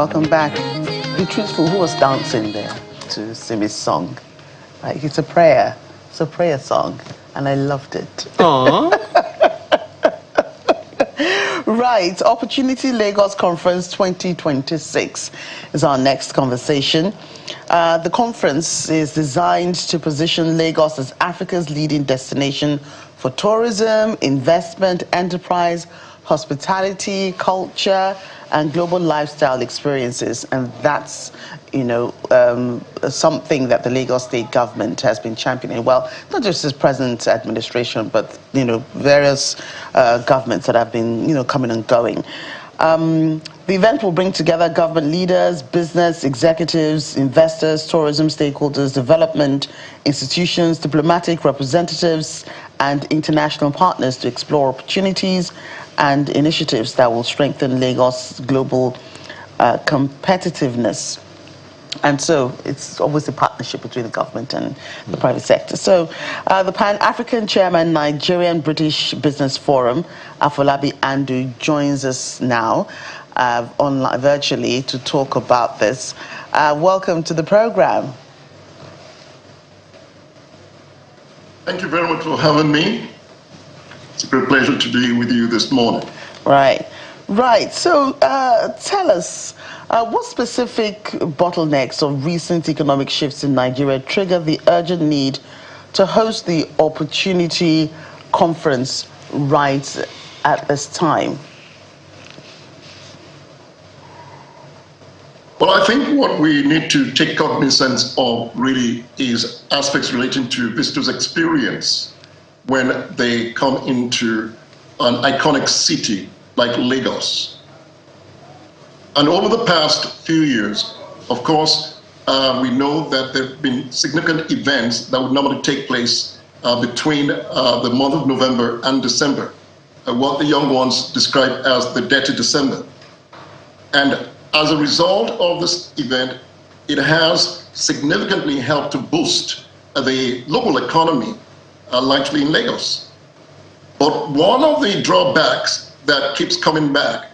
Welcome back. Be truthful, who was dancing there to Simi's song? Like, it's a prayer. It's a prayer song, and I loved it. Aww. Right, Opportunity Lagos Conference 2026 is our next conversation. The conference is designed to position Lagos as Africa's leading destination for tourism, investment, enterprise, hospitality, culture, and global lifestyle experiences. And that's, something that the Lagos state government has been championing. Well, not just this present administration, but, various governments that have been, coming and going. The event will bring together government leaders, business executives, investors, tourism stakeholders, development institutions, diplomatic representatives, and international partners to explore opportunities and initiatives that will strengthen Lagos' global competitiveness. And so it's always a partnership between the government and the private sector. So the Pan-African Chairman, Nigerian-British Business Forum, Afolabi Andu, joins us now online, virtually, to talk about this. Welcome to the program. Thank you very much for having me. It's a great pleasure to be with you this morning. Right. So tell us, what specific bottlenecks or recent economic shifts in Nigeria trigger the urgent need to host the Opportunity Conference right at this time? Well, I think what we need to take cognizance of really is aspects relating to visitors' experience when they come into an iconic city like Lagos. And over the past few years, of course, we know that there have been significant events that would normally take place between the month of November and December, what the young ones describe as the Dirty December. And as a result of this event, it has significantly helped to boost the local economy, largely in Lagos. But one of the drawbacks that keeps coming back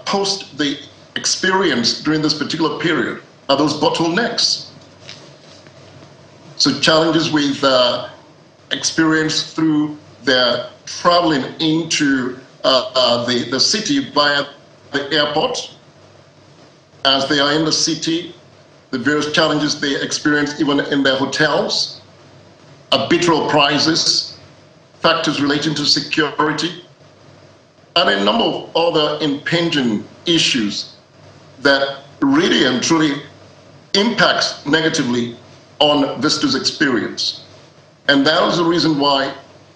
post the experience during this particular period are those bottlenecks. So challenges with experience through their traveling into the city via the airport. As they are in the city, the various challenges they experience even in their hotels, arbitral prices, factors relating to security, and a number of other impinging issues that really and truly impacts negatively on visitors' experience. And that is the reason why,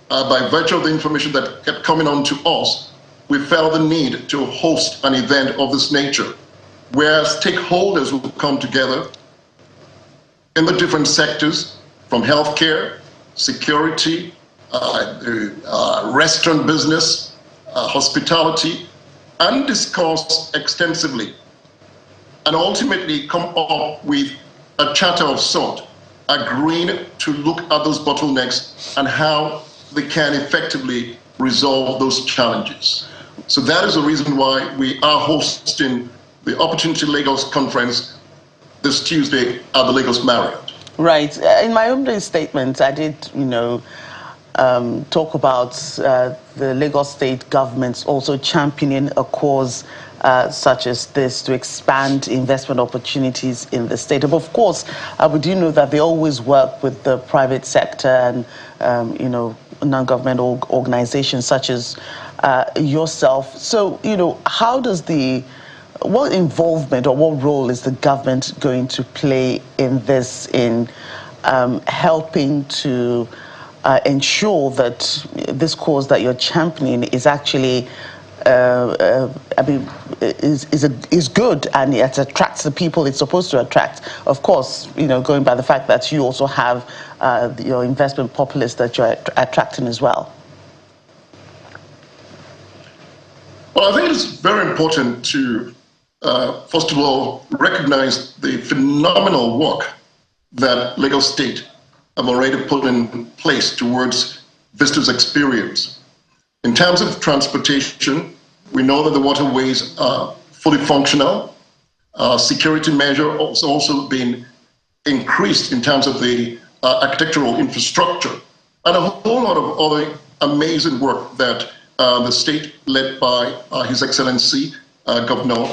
by virtue of the information that kept coming on to us, we felt the need to host an event of this nature, where stakeholders will come together in the different sectors, from healthcare, security, restaurant business, hospitality, and discuss extensively, and ultimately come up with a charter of sort, agreeing to look at those bottlenecks and how they can effectively resolve those challenges. So that is the reason why we are hosting the Opportunity Lagos Conference this Tuesday at the Lagos Marriott. Right. In my opening statement, I did, talk about the Lagos state government also championing a cause such as this to expand investment opportunities in the state. But of course, we do know that they always work with the private sector and, non-governmental organizations such as yourself. So, how does what involvement or what role is the government going to play in this, in helping to ensure that this cause that you're championing is actually, is good and it attracts the people it's supposed to attract? Of course, going by the fact that you also have your investment populace that you're attracting as well. Well, I think it's very important to first of all, recognize the phenomenal work that Lagos State have already put in place towards visitors' experience. In terms of transportation, we know that the waterways are fully functional. security measure has also been increased in terms of the architectural infrastructure, and a whole lot of other amazing work that the state, led by His Excellency Governor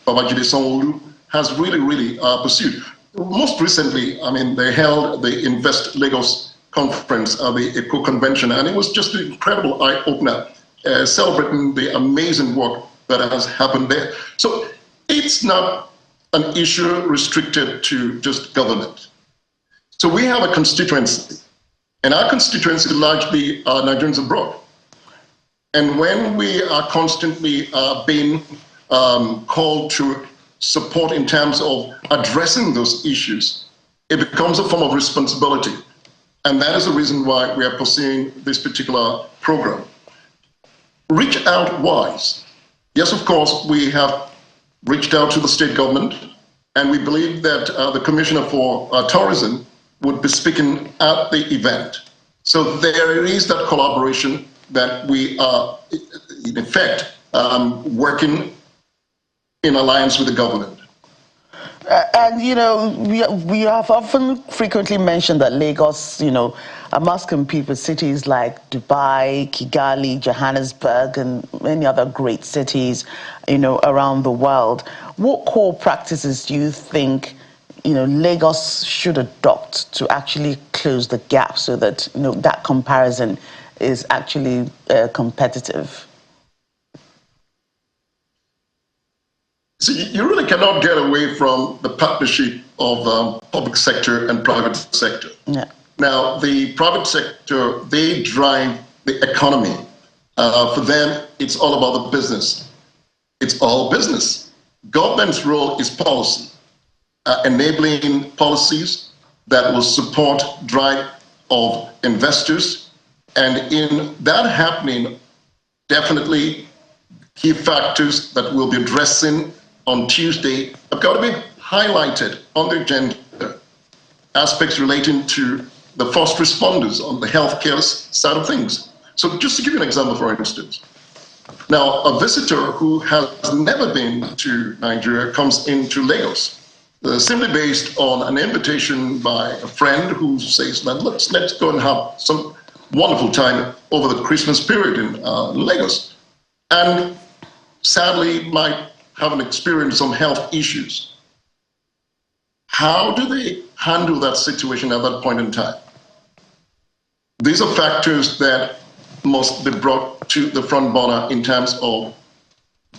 Babajide Sanwo-Olu, has really pursued. Most recently, I mean, they held the Invest Lagos conference, the ECO convention, and it was just an incredible eye-opener, celebrating the amazing work that has happened there. So it's not an issue restricted to just government. So we have a constituency, and our constituency largely are Nigerians abroad. And when we are constantly being called to support in terms of addressing those issues, it becomes a form of responsibility. And that is the reason why we are pursuing this particular program. Reach out wise. Yes, of course, we have reached out to the state government, and we believe that the Commissioner for Tourism would be speaking at the event. So there is that collaboration that we are, in effect, working in alliance with the government. And, you know, we have often frequently mentioned that Lagos, you know, must compete with cities like Dubai, Kigali, Johannesburg, and many other great cities, you know, around the world. What core practices do you think, you know, Lagos should adopt to actually close the gap so that, you know, that comparison is actually competitive? So you really cannot get away from the partnership of public sector and private sector. Yeah. Now, the private sector, they drive the economy. For them, it's all about the business. It's all business. Government's role is policy, enabling policies that will support drive of investors. And in that happening, definitely key factors that we'll be addressing on Tuesday have got to be highlighted on the agenda. Aspects relating to the first responders on the healthcare side of things. So just to give you an example, for instance, now a visitor who has never been to Nigeria comes into Lagos, simply based on an invitation by a friend who says, let's go and have some wonderful time over the Christmas period in Lagos. And sadly might have experienced some health issues. How do they handle that situation at that point in time? These are factors that must be brought to the front burner in terms of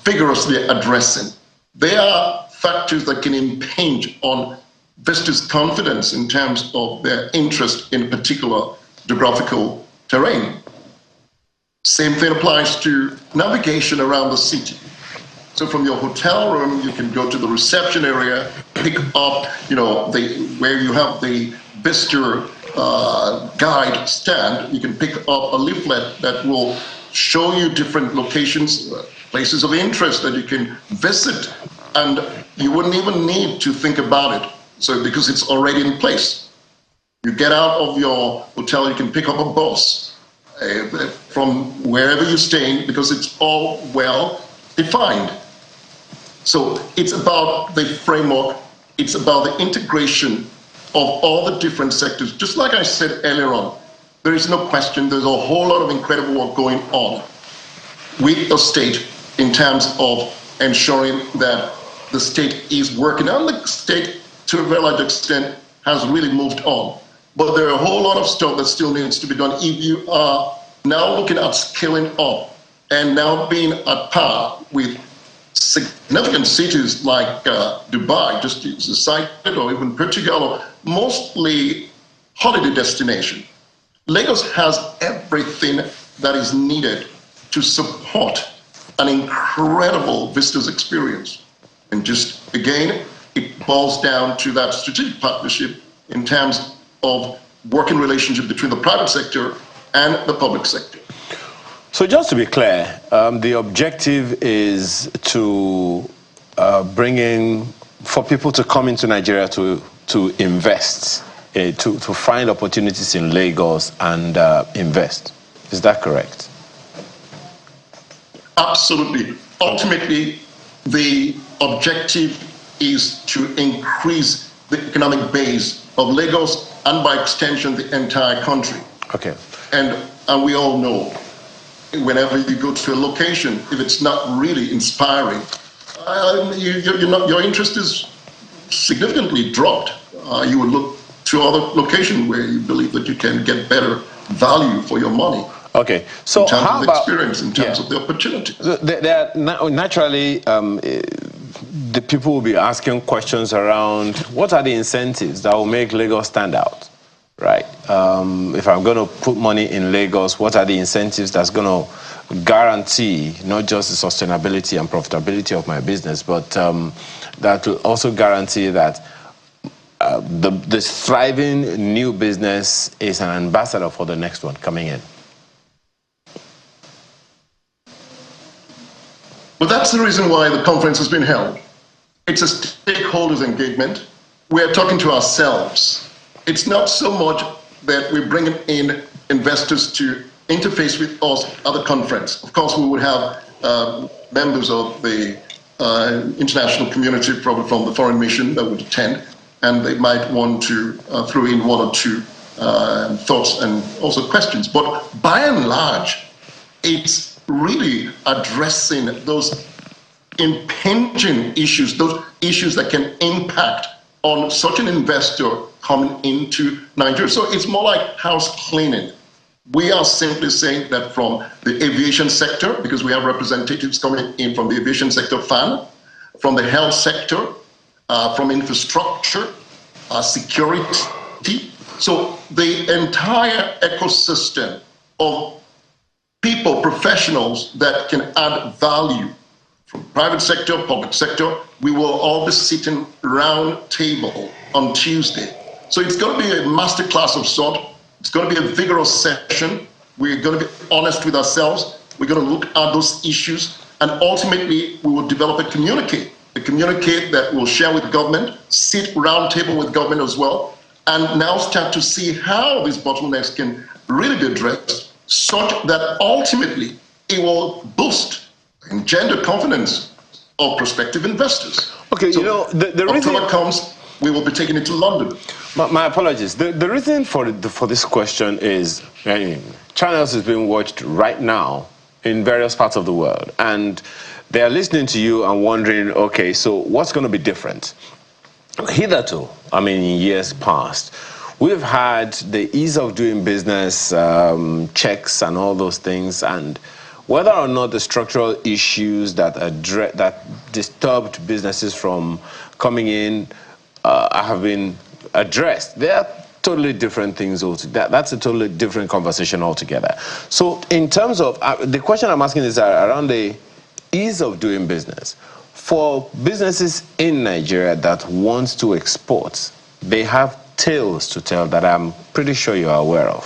vigorously addressing. They are factors that can impinge on visitors' confidence in terms of their interest in a particular geographical terrain. Same thing applies to navigation around the city. So from your hotel room, you can go to the reception area, pick up, you know, where you have the visitor guide stand. You can pick up a leaflet that will show you different locations, places of interest that you can visit, and you wouldn't even need to think about it. So because it's already in place. You get out of your hotel, you can pick up a bus from wherever you're staying because it's all well defined. So it's about the framework, it's about the integration of all the different sectors. Just like I said earlier on, there is no question, there's a whole lot of incredible work going on with the state in terms of ensuring that the state is working. And the state, to a very large extent, has really moved on. But there are a whole lot of stuff that still needs to be done. If you are now looking at scaling up and now being at par with significant cities like Dubai, just as cited, or even Portugal, or mostly holiday destination. Lagos has everything that is needed to support an incredible visitors experience. And just again, it boils down to that strategic partnership in terms of working relationship between the private sector and the public sector. So just to be clear, the objective is to bring in, for people to come into Nigeria to invest, to find opportunities in Lagos and invest. Is that correct? Absolutely. Ultimately, the objective is to increase the economic base of Lagos and by extension the entire country. Okay. And we all know, whenever you go to a location, if it's not really inspiring, your interest is significantly dropped. You would look to other locations where you believe that you can get better value for your money. Okay, so in terms how of about experience, in terms of the opportunity? Naturally, the people will be asking questions around what are the incentives that will make Lagos stand out, right? If I'm going to put money in Lagos, what are the incentives that's going to guarantee not just the sustainability and profitability of my business, but that will also guarantee that this thriving new business is an ambassador for the next one coming in? Well, that's the reason why the conference has been held. It's a stakeholders engagement. We're talking to ourselves. It's not so much that we're bringing in investors to interface with us at the conference. Of course, we would have members of the international community, probably from the foreign mission, that would attend, and they might want to throw in one or two thoughts and also questions. But by and large, it's really addressing those impinging issues, those issues that can impact on such an investor coming into Nigeria. So it's more like house cleaning. We are simply saying that from the aviation sector, because we have representatives coming in from the aviation sector, from the health sector, from infrastructure, security. So the entire ecosystem of people, professionals that can add value from private sector, public sector, we will all be sitting round table on Tuesday. So it's going to be a masterclass of sort. It's going to be a vigorous session. We're going to be honest with ourselves. We're going to look at those issues, and ultimately we will develop a communique that we'll share with government, sit round table with government as well, and now start to see how these bottlenecks can really be addressed, such that ultimately it will boost and engender confidence of prospective investors. Okay, so you know, the reason October comes, we will be taking it to London. My apologies. The reason for this question is channels is being watched right now in various parts of the world, and they are listening to you and wondering, okay, so what's going to be different? Hitherto, I mean, in years past, we've had the ease of doing business, checks and all those things, and whether or not the structural issues that disturbed businesses from coming in have been addressed, they are totally different things altogether. That's a totally different conversation altogether. So in terms of, the question I'm asking is around the ease of doing business. For businesses in Nigeria that want to export, they have tales to tell that I'm pretty sure you are aware of.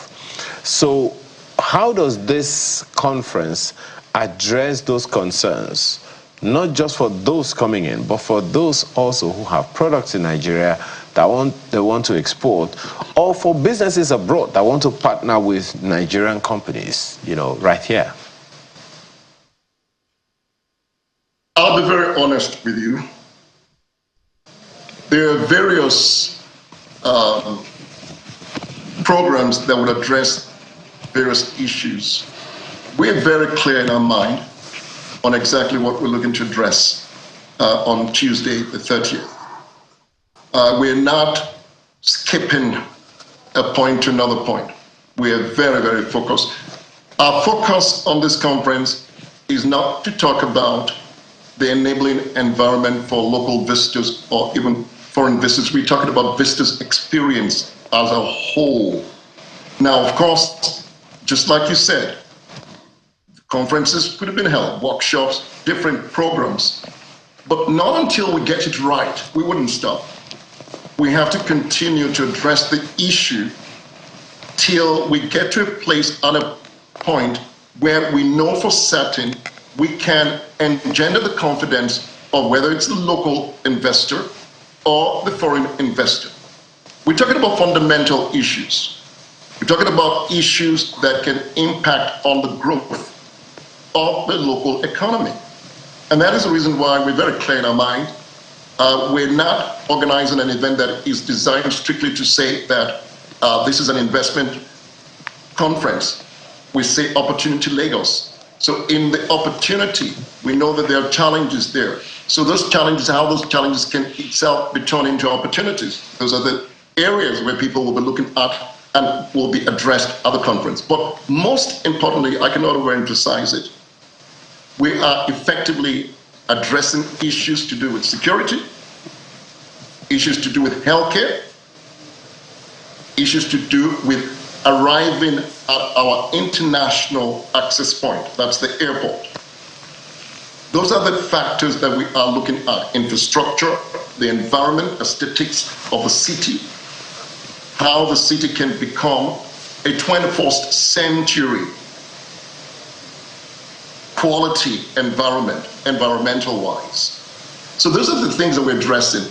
So how does this conference address those concerns, not just for those coming in, but for those also who have products in Nigeria that want to export, or for businesses abroad that want to partner with Nigerian companies, right here? I'll be very honest with you. There are various programs that would address various issues. We're very clear in our mind on exactly what we're looking to address on Tuesday, the 30th. We're not skipping a point to another point. We are very, very focused. Our focus on this conference is not to talk about the enabling environment for local visitors or even foreign visitors. We're talking about visitors' experience as a whole. Now, of course, just like you said, conferences could have been held, workshops, different programs, but not until we get it right, we wouldn't stop. We have to continue to address the issue till we get to a place at a point where we know for certain we can engender the confidence of whether it's the local investor or the foreign investor. We're talking about fundamental issues. We're talking about issues that can impact on the growth of the local economy. And that is the reason why we're very clear in our mind We're not organizing an event that is designed strictly to say that this is an investment conference. We say Opportunity Lagos. So in the opportunity, we know that there are challenges there. So those challenges, how those challenges can itself be turned into opportunities. Those are the areas where people will be looking at and will be addressed at the conference. But most importantly, I cannot overemphasize it, we are effectively addressing issues to do with security, issues to do with healthcare, issues to do with arriving at our international access point, that's the airport. Those are the factors that we are looking at: infrastructure, the environment, aesthetics of the city, how the city can become a 21st century quality environment, environmental-wise. So those are the things that we're addressing.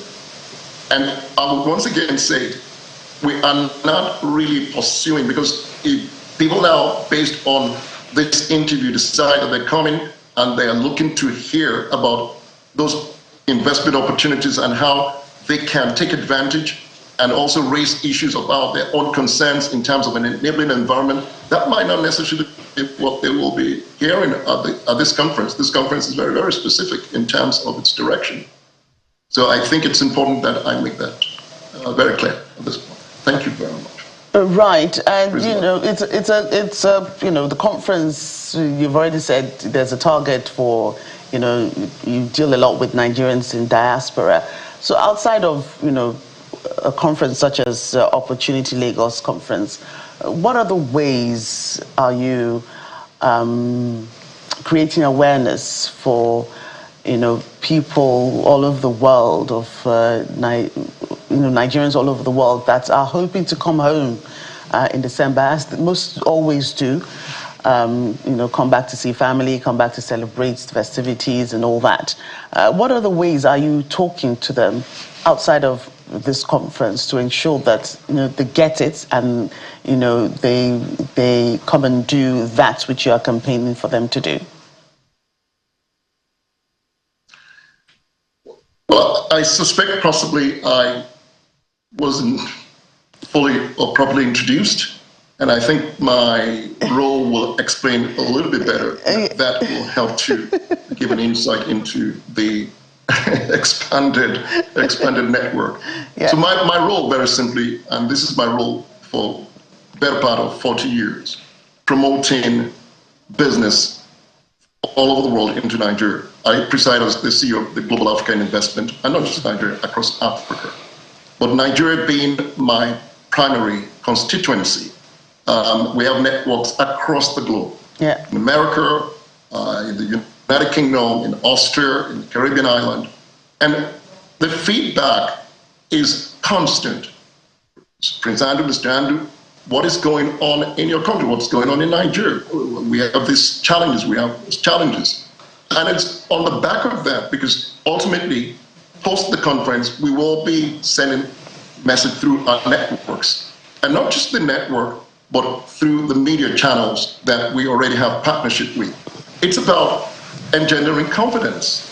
And I will once again say, we are not really pursuing, because if people now, based on this interview, decide that they're coming and they are looking to hear about those investment opportunities and how they can take advantage and also raise issues about their own concerns in terms of an enabling environment, that might not necessarily be what they will be hearing at this conference. This conference is very, very specific in terms of its direction. So I think it's important that I make that very clear at this point. Thank you very much. Right, and it's the conference. You've already said there's a target for, you deal a lot with Nigerians in diaspora. So outside of a conference such as Opportunity Lagos conference, what other ways are you creating awareness for people all over the world, of Nigerians all over the world that are hoping to come home in December, as most always do, come back to see family, come back to celebrate festivities and all that. What other ways are you talking to them outside of this conference to ensure that they get it and they come and do that which you are campaigning for them to do? Well, I suspect possibly I wasn't fully or properly introduced, and I think my role will explain a little bit better. That will help to give an insight into the expanded network. Yeah. So my role, very simply, and this is my role for the better part of 40 years, promoting business all over the world into Nigeria. I preside as the CEO of the Global African Investment, and not just Nigeria, across Africa. But Nigeria being my primary constituency, we have networks across the globe. Yeah. In America, in the United Kingdom, in Austria, in the Caribbean island. And the feedback is constant. Prince Andrew, Mr. Andrew, what is going on in your country? What's going on in Nigeria? We have these challenges, And it's on the back of that, because ultimately, post the conference, we will be sending message through our networks. And not just the network, but through the media channels that we already have partnership with. It's about engendering confidence.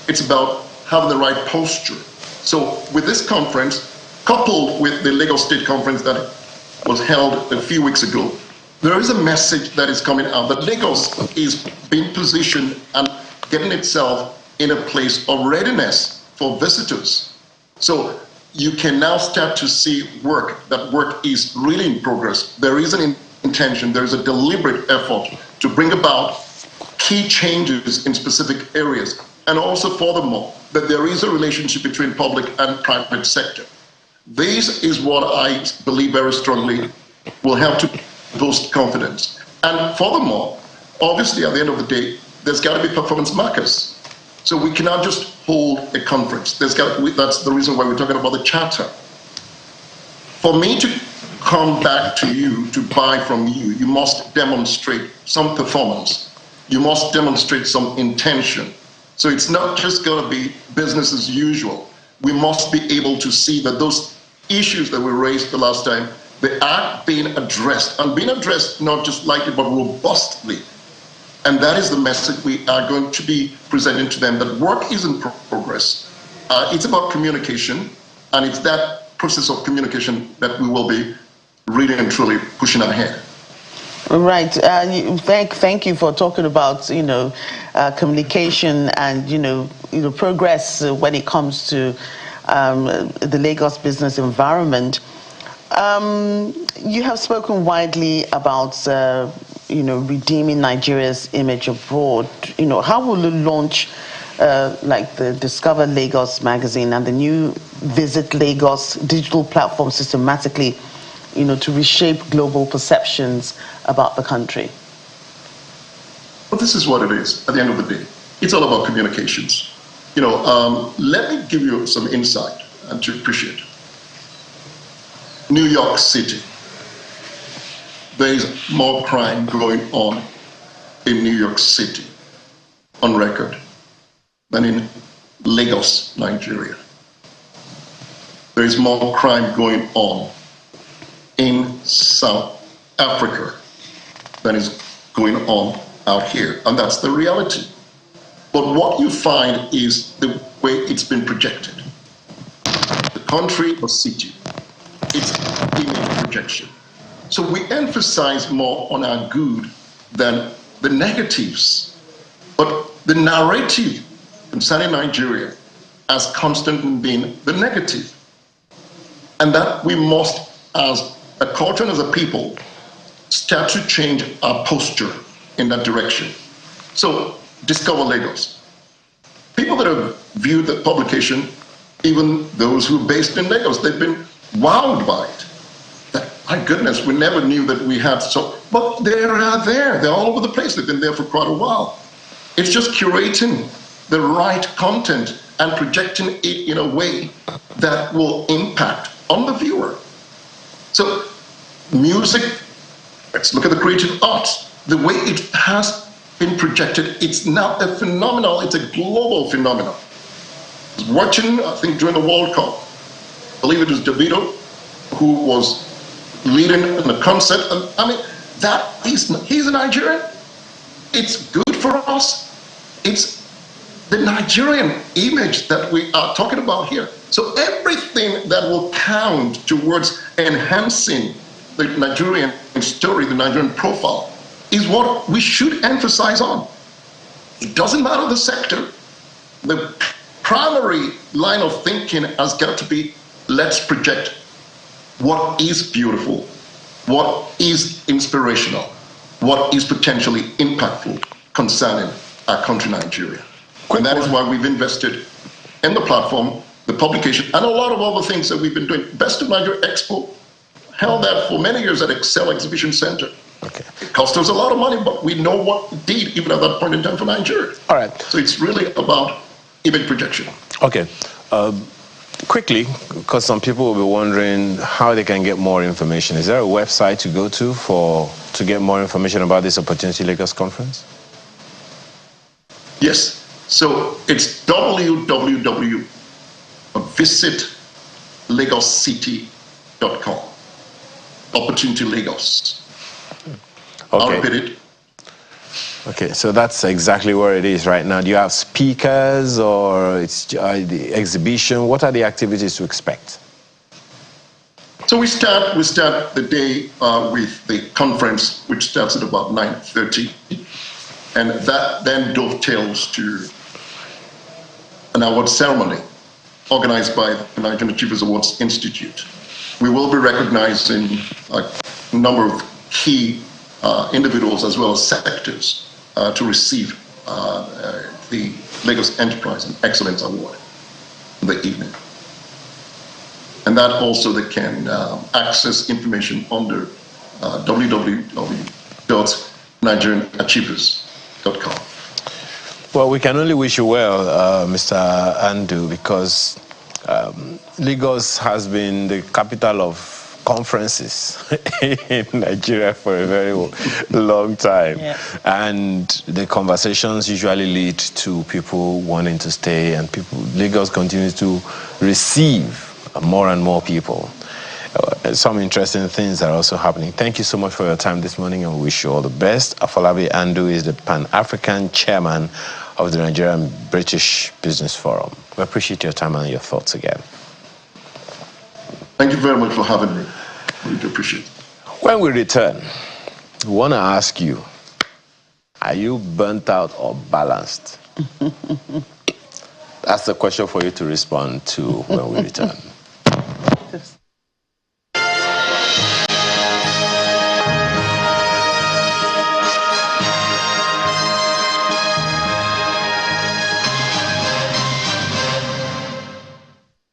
It's about having the right posture. So with this conference, coupled with the Lagos State Conference that was held a few weeks ago, there is a message that is coming out that Lagos is being positioned and getting itself in a place of readiness for visitors. So you can now start to see work. That work is really in progress. There is an intention, there is a deliberate effort to bring about key changes in specific areas. And also, furthermore, that there is a relationship between public and private sector. This is what I believe very strongly will help to boost confidence. And furthermore, obviously, at the end of the day, there's got to be performance markers. So we cannot just hold a conference. That's the reason why we're talking about the charter. For me to come back to you, to buy from you, you must demonstrate some performance. You must demonstrate some intention. So it's not just going to be business as usual. We must be able to see that those issues that we raised the last time, they are being addressed, and being addressed not just lightly, but robustly. And that is the message we are going to be presenting to them, that work is in progress. it's about communication, and it's that process of communication that we will be really and truly pushing ahead. Right. Thank you for talking about communication and progress when it comes to the Lagos business environment. You have spoken widely about redeeming Nigeria's image abroad. How will you launch like the Discover Lagos magazine and the new Visit Lagos digital platform systematically, to reshape global perceptions about the country? Well, this is what it is at the end of the day. It's all about communications. Let me give you some insight and to appreciate. New York City. There is more crime going on in New York City on record than in Lagos, Nigeria. There is more crime going on in South Africa than is going on out here, and that's the reality. But what you find is the way it's been projected. The country or city, it's image projection. So we emphasize more on our good than the negatives. But the narrative concerning Nigeria has constantly been the negative. And that we must, as a culture and as a people, start to change our posture in that direction. So, Discover Lagos. People that have viewed the publication, even those who are based in Lagos, they've been wowed by it. My goodness, we never knew that we had so, but they're there. They're all over the place. They've been there for quite a while. It's just curating the right content and projecting it in a way that will impact on the viewer. So music, let's look at the creative arts. The way it has been projected, it's now a phenomenon. It's a global phenomenon. I was watching, I think during the World Cup, I believe it was Davido, who was leading in a concert. I mean, he's a Nigerian. It's good for us. It's the Nigerian image that we are talking about here. So everything that will count towards enhancing the Nigerian story, the Nigerian profile, is what we should emphasize on. It doesn't matter the sector. The primary line of thinking has got to be, let's project what is beautiful, what is inspirational, what is potentially impactful concerning our country, Nigeria. And that is why we've invested in the platform, the publication, and a lot of other things that we've been doing. Best of Nigeria Expo, held that for many years at Excel Exhibition Center. Okay. It cost us a lot of money, but we know what it did even at that point in time for Nigeria. All right. So it's really about image projection. Okay. Quickly, because some people will be wondering how they can get more information. Is there a website to go to get more information about this Opportunity Lagos conference? Yes. So it's www.visitlagoscity.com. Opportunity Lagos. Okay. I'll repeat it. Okay, so that's exactly where it is right now. Do you have speakers or it's the exhibition? What are the activities to expect? So we start the day with the conference, which starts at about 9:30, and that then dovetails to an award ceremony organized by the Nigerian Achievers Awards Institute. We will be recognizing a number of key individuals as well as sectors to receive the Lagos Enterprise and Excellence Award in the evening. And that also they can access information under www.nigerianachievers.com. Well, we can only wish you well, Mr. Andu, because Lagos has been the capital of conferences in Nigeria for a very long time. Yeah. And the conversations usually lead to people wanting to stay, and Lagos continues to receive more and more people. Some interesting things are also happening. Thank you so much for your time this morning, and we wish you all the best. Afolabi Andu is the Pan-African chairman of the Nigerian British Business Forum. We appreciate your time and your thoughts again. Thank you very much for having me. Really appreciate it. When we return, we want to ask you, are you burnt out or balanced? That's the question for you to respond to when we return.